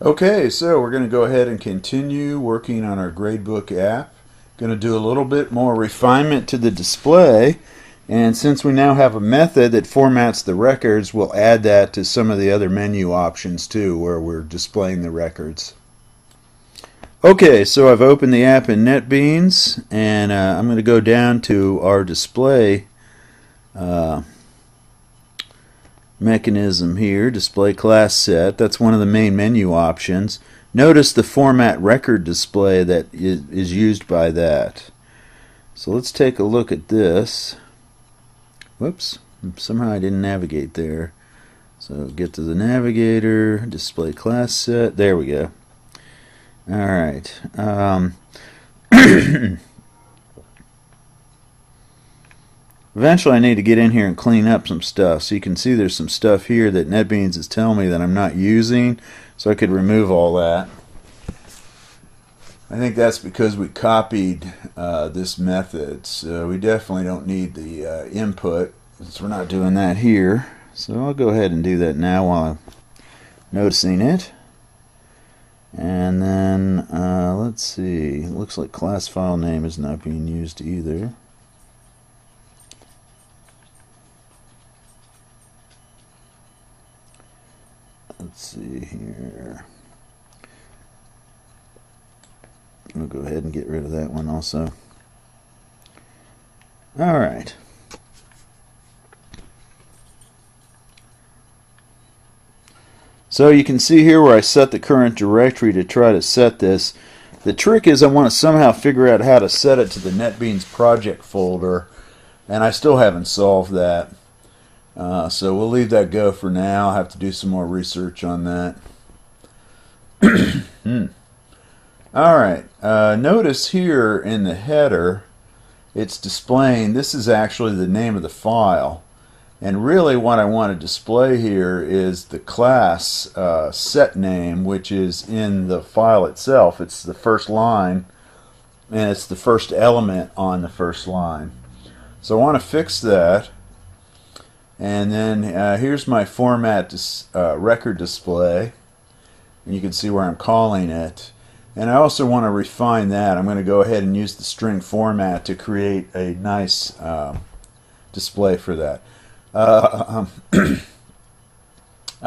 Okay, so we're going to go ahead and continue working on our GradeBook app. Going to do a little bit more refinement to the display, and since we now have a method that formats the records, we'll add that to some of the other menu options too, where we're displaying the records. Okay, so I've opened the app in NetBeans, and I'm going to go down to our display mechanism here, display class set. That's one of the main menu options. Notice the format record display that is used by that. So let's take a look at this. Whoops, somehow I didn't navigate there. So get to the navigator, display class set, there we go. Alright. Eventually I need to get in here and clean up some stuff. So you can see there's some stuff here that NetBeans is telling me that I'm not using, so I could remove all that. I think that's because we copied this method, so we definitely don't need the input, since we're not doing that here. So I'll go ahead and do that now while I'm noticing it. And then let's see, it looks like class file name is not being used either. Let's see here. We'll go ahead and get rid of that one also. Alright. So you can see here where I set the current directory to try to set this. The trick is I want to somehow figure out how to set it to the NetBeans project folder, and I still haven't solved that. So we'll leave that go for now. I'll have to do some more research on that. Alright, notice here in the header it's displaying, this is actually the name of the file. And really what I want to display here is the class set name, which is in the file itself. It's the first line, and it's the first element on the first line. So I want to fix that. And then here's my format record display, and you can see where I'm calling it. And I also want to refine that. I'm going to go ahead and use the string format to create a nice display for that. I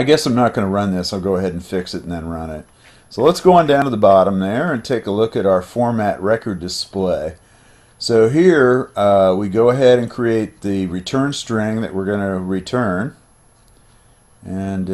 guess I'm not going to run this. I'll go ahead and fix it and then run it. So let's go on down to the bottom there and take a look at our format record display. So here we go ahead and create the return string that we're going to return. And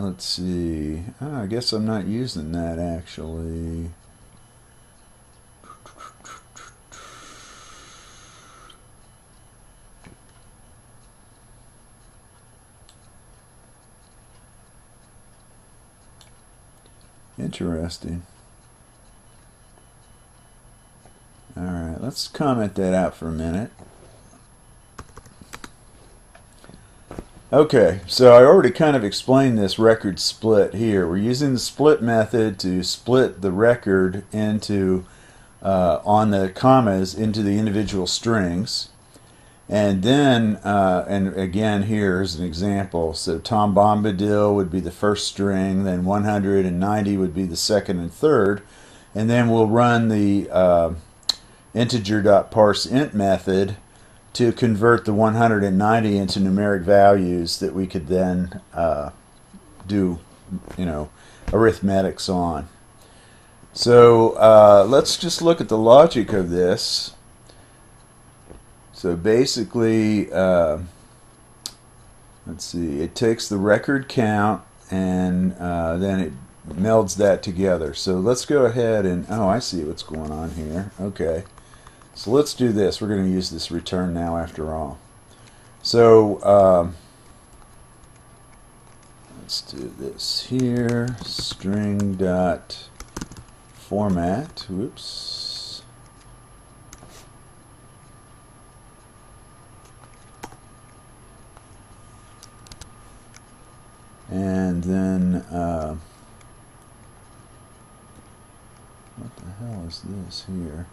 let's see. I guess I'm not using that actually. Interesting. Alright, let's comment that out for a minute. Okay, so I already kind of explained this record split here. We're using the split method to split the record into, on the commas, into the individual strings. And then, and again here's an example. So Tom Bombadil would be the first string, then 190 would be the second and third. And then we'll run the integer.parseInt method to convert the 190 into numeric values that we could then do, arithmetics on. So let's just look at the logic of this. So basically, let's see, it takes the record count and then it melds that together. So let's go ahead and, oh, I see what's going on here. Okay. So let's do this. We're going to use this return now after all. So let's do this here. String dot format. Whoops. And then what the hell is this here?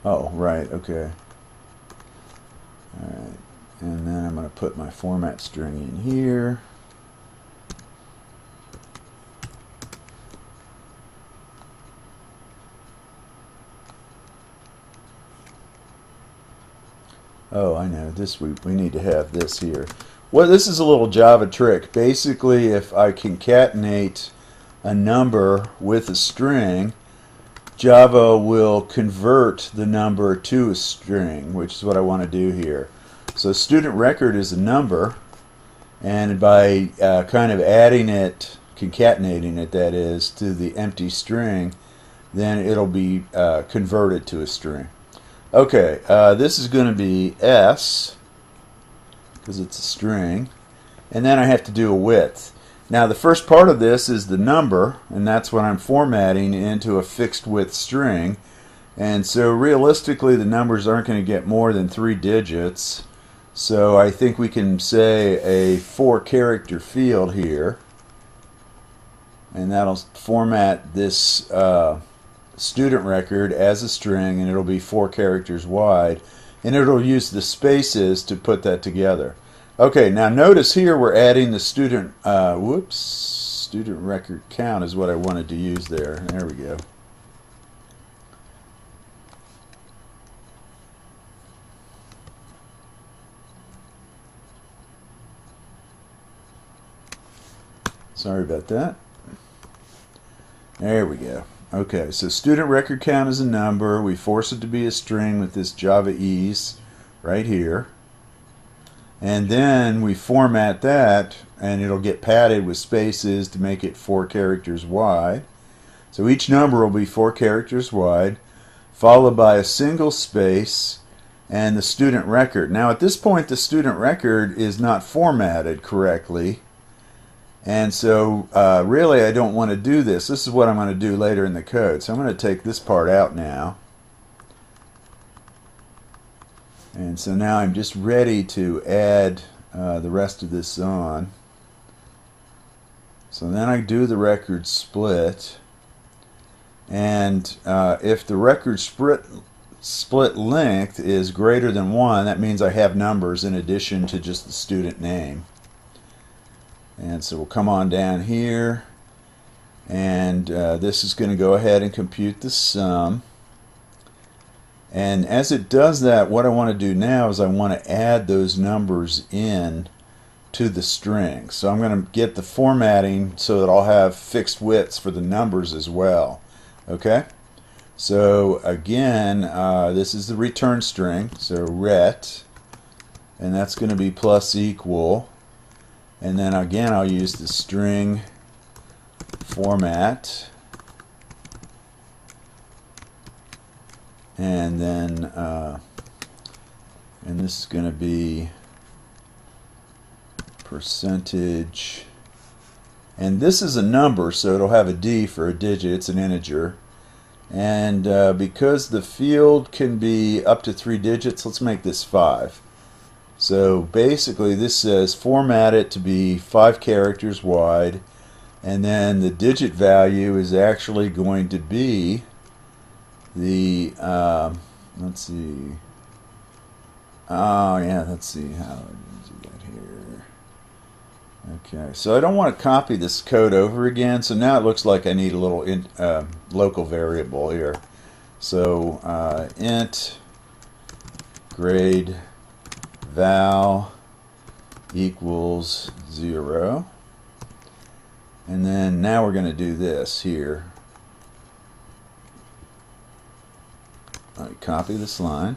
Oh, right, okay. Alright, And then I'm going to put my format string in here. Oh, I know, this we need to have this here. Well, this is a little Java trick. Basically, if I concatenate a number with a string, Java will convert the number to a string, which is what I want to do here. So student record is a number, and by kind of adding it, concatenating it, that is, to the empty string, then it'll be converted to a string. Okay, this is going to be S, because it's a string, and then I have to do a width. Now the first part of this is the number, and that's what I'm formatting into a fixed width string, and so realistically the numbers aren't going to get more than 3 digits, so I think we can say a 4-character field here, and that'll format this student record as a string, and it'll be 4 characters wide, and it'll use the spaces to put that together. Okay, now notice here we're adding the student student record count is what I wanted to use there. There we go. Sorry about that. There we go. Okay, so student record count is a number. We force it to be a string with this Java ease right here. And then we format that, and it'll get padded with spaces to make it 4 characters wide. So each number will be 4 characters wide, followed by a single space and the student record. Now at this point the student record is not formatted correctly. And so really I don't want to do this. This is what I'm going to do later in the code. So I'm going to take this part out now. And so now I'm just ready to add the rest of this on. So then I do the record split. And if the record split length is greater than 1, that means I have numbers in addition to just the student name. And so we'll come on down here, and this is going to go ahead and compute the sum. And as it does that, what I want to do now is I want to add those numbers in to the string. So I'm going to get the formatting so that I'll have fixed widths for the numbers as well. Okay? So again, this is the return string, so ret, and that's going to be plus equal. And then again I'll use the string format, and then and this is going to be percentage, and this is a number, so it'll have a D for a digit. It's an integer, and because the field can be up to 3 digits, let's make this 5. So basically this says format it to be 5 characters wide, and then the digit value is actually going to be the let's see, oh yeah, let's see how to do that here. Okay, so I don't want to copy this code over again, so now it looks like I need a little local variable here. So int grade val equals 0, and then now we're going to do this here. Let me copy this line.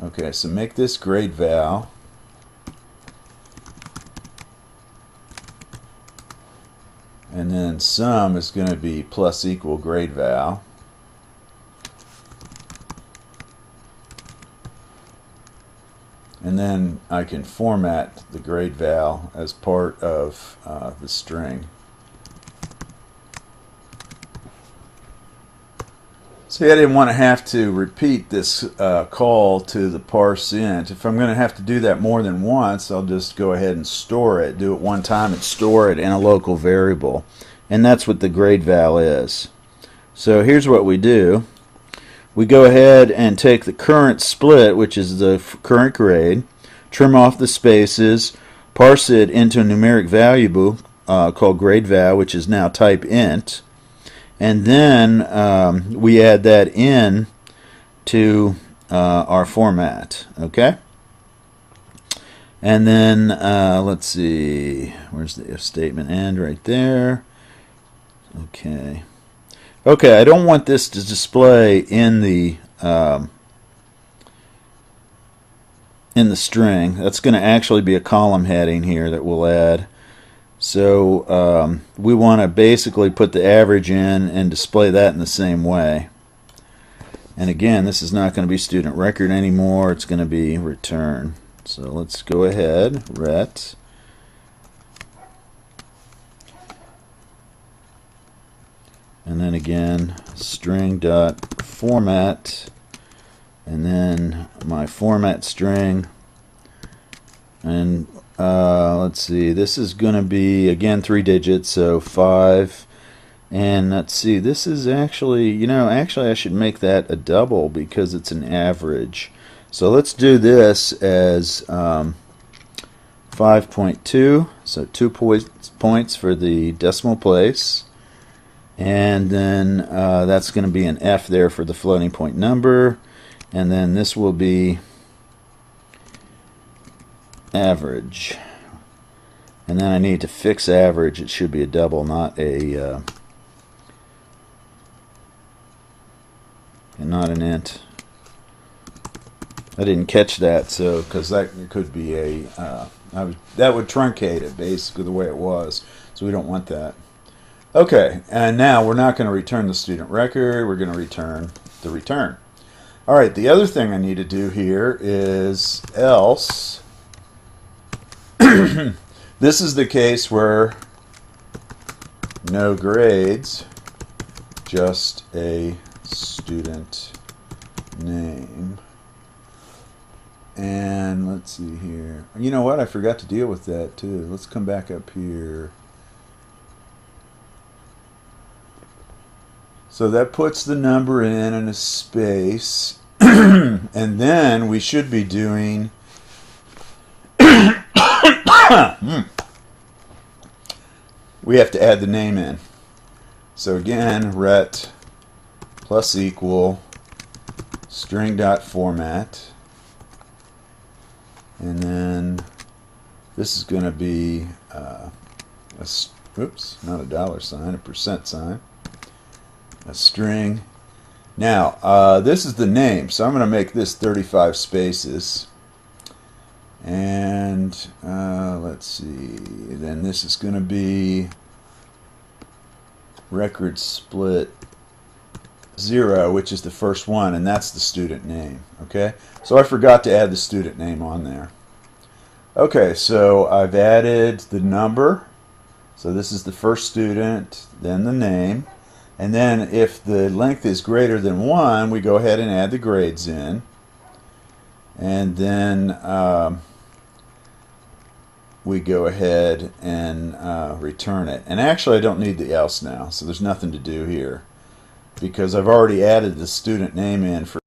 Okay, so make this grade val, and then sum is going to be plus equal grade val. And then I can format the grade val as part of the string. See, I didn't want to have to repeat this call to the parse int. If I'm going to have to do that more than once, I'll just go ahead and store it, do it one time and store it in a local variable. And that's what the grade val is. So here's what we do. we go ahead and take the current split, which is the current grade, trim off the spaces, parse it into a numeric variable called GradeVal, which is now type int, and then we add that in to our format. Okay? And then let's see, where's the if statement end? Right there. Okay. Okay, I don't want this to display in the string. That's going to actually be a column heading here that we'll add. So we want to basically put the average in and display that in the same way. And again, this is not going to be student record anymore. It's going to be return. So let's go ahead, ret, and then again string dot format, and then my format string, and let's see, this is going to be again 3 digits, so 5. And let's see, this is actually, actually I should make that a double because it's an average. So let's do this as 5.2, so 2 points for the decimal place, and then that's going to be an F there for the floating point number, and then this will be average, and then I need to fix average. It should be a double, not an int. I didn't catch that, so because that could be that would truncate it basically the way it was, so we don't want that. Okay, and now we're not going to return the student record. We're going to return the return. All right, the other thing I need to do here is else. This is the case where no grades, just a student name. And let's see here. You know what? I forgot to deal with that too. Let's come back up here. So that puts the number in a space. And then we should be doing we have to add the name in. So again, ret plus equal string dot format. And then this is going to be oops, not a $sign, a %sign, a string. Now this is the name, so I'm going to make this 35 spaces, and let's see, then this is going to be record split 0, which is the first one, and that's the student name. Okay, so I forgot to add the student name on there. Okay, so I've added the number, so this is the first student, then the name, and then if the length is greater than 1, we go ahead and add the grades in, and then we go ahead and return it. And actually I don't need the else now, so there's nothing to do here, because I've already added the student name in for